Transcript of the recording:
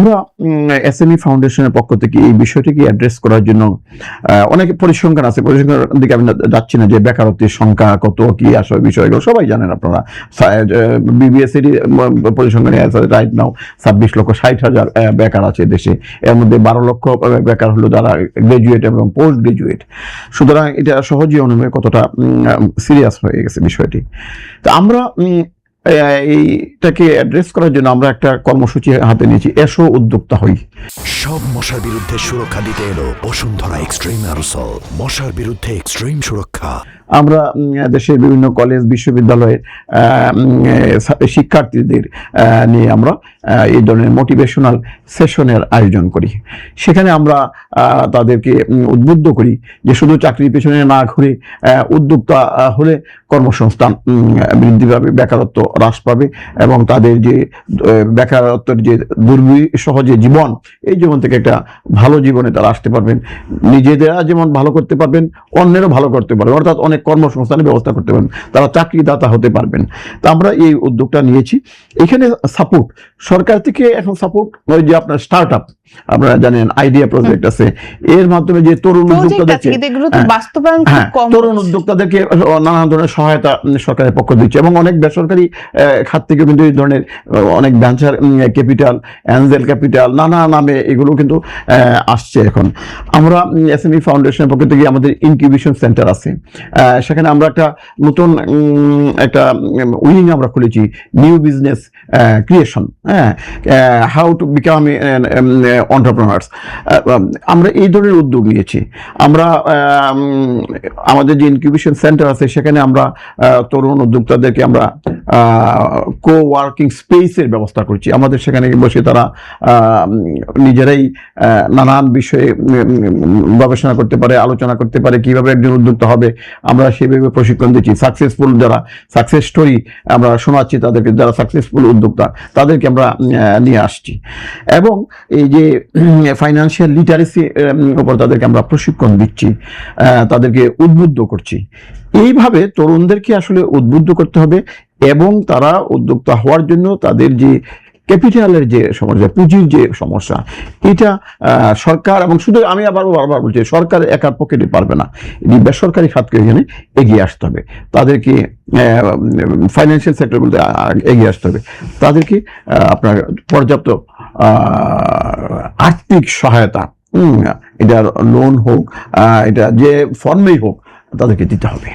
আমরা এসএমই ফাউন্ডেশনের পক্ষ থেকে এই বিষয়টিকে অ্যাড্রেস করার জন্য অনেক পরিসংখ্যান আছে, পরিসংখ্যানের দিকে আমি যাচ্ছি না যে বেকারত্বের সংখ্যা কত কি আসলে বিষয়গুলো সবাই জানেন আপনারা। বিবিএসের পরিসংখ্যানে রাইট নাও 26,60,000 বেকার আছে দেশে, এর মধ্যে 12 লক্ষ বেকার হলো যারা গ্রাজুয়েট এবং পোস্ট গ্রাজুয়েট। সুতরাং এটা সহজেই অনুভব কতটা সিরিয়াস হয়ে গেছে বিষয়টি। তো আমরা এইটাকে অ্যাড্রেস করার জন্য আমরা একটা কর্মসূচি হাতে নিয়েছি, এসো উদ্যোক্তা হই। সব মশার বিরুদ্ধে সুরক্ষা দিতে এলো বসুন্ধরা এক্সট্রিম অ্যারোসল, মশার বিরুদ্ধে এক্সট্রিম সুরক্ষা। আমরা দেশের বিভিন্ন কলেজ বিশ্ববিদ্যালয়ের শিক্ষার্থীদের নিয়ে আমরা এই ধরনের মোটিভেশনাল সেশনের আয়োজন করি। সেখানে আমরা তাদেরকে উদ্বুদ্ধ করি যে শুধু চাকরির পেছনে না ঘুরে উদ্যোক্তা হলে কর্মসংস্থান বৃদ্ধি পাবে, বেকারত্ব হ্রাস পাবে এবং তাদের যে বেকারত্বের যে দুর্বিষহ যে জীবন, এই জীবন থেকে একটা ভালো জীবনে তারা আসতে পারবেন, নিজেদেরা যেমন ভালো করতে পারবেন অন্যেরও ভালো করতে পারবেন, অর্থাৎ অনেক কর্মসংস্থানের ব্যবস্থা করতে পারবেন, তারা চাকরিদাতা হতে পারবেন। তা আমরা এই উদ্যোগটা নিয়েছি। এখানে সাপোর্ট সরকার থেকে এখন সাপোর্ট, ওই যে আপনার স্টার্ট আপ আপনারা জানেন আইডিয়া প্রজেক্ট আছে, এর মাধ্যমে যে তরুণ উদ্যোক্তাদেরকে তরুণ উদ্যোক্তাদেরকে নানা ধরনের সহায়তা সরকারের পক্ষ দিচ্ছে এবং অনেক বেসরকারি খাত থেকে কিন্তু এই ধরনের অনেক ভেঞ্চার ক্যাপিটাল, অ্যাঞ্জেল ক্যাপিটাল নানা নামে এগুলো কিন্তু আসছে। এখন আমরা এসএমই ফাউন্ডেশনের পক্ষ থেকে আমাদের ইনকিউবেশন সেন্টার আছে, সেখানে আমরা একটা নতুন একটা উইং আমরা খুলেছি, new business creation, how to become entrepreneurs. আমরা এই ধরনের উদ্যোগ নিয়েছি। আমরা আমাদের যে ইনকিউবেশন সেন্টার আছে সেখানে আমরা তরুণ উদ্যোক্তাদেরকে আমরা কো ওয়ার্কিং স্পেসের ব্যবস্থা করছি। আমাদের সেখানে বসে তারা নিজেরাই নানান বিষয়ে গবেষণা করতে পারে, আলোচনা করতে পারে কিভাবে একজন উদ্যোক্তা হবে। আমরা সেভাবে প্রশিক্ষণ দিচ্ছি। সাকসেসফুল যারা সাকসেস স্টোরি আমরা শোনাচ্ছি তাদেরকে, যারা সাকসেসফুল উদ্যোক্তা তাদেরকে আমরা নিয়ে আসছি এবং এই যে ফাইন্যান্সিয়াল লিটারেসি উপর তাদেরকে আমরা প্রশিক্ষণ দিচ্ছি, তাদেরকে উদ্বুদ্ধ করছি। এইভাবে তরুণদেরকে আসলে উদ্বুদ্ধ করতে হবে এবং তারা উদ্যোক্তা হওয়ার জন্য তাদের যে ক্যাপিটালের যে সমস্যা, পুঁজির যে সমস্যা, এটা সরকার এবং শুধু আমি বারবার বলছি সরকার একার পকেটে পারবে না, এই বেসরকারি খাতকে এখানে এগিয়ে আসতে হবে, তাদেরকে ফাইন্যান্সিয়াল সেক্টরগুলোতে এগিয়ে আসতে হবে, তাদেরকে আপনার পর্যাপ্ত আর্থিক সহায়তা, এটা লোন হোক, এটা যে ফর্মেই হোক তাদেরকে দিতে হবে।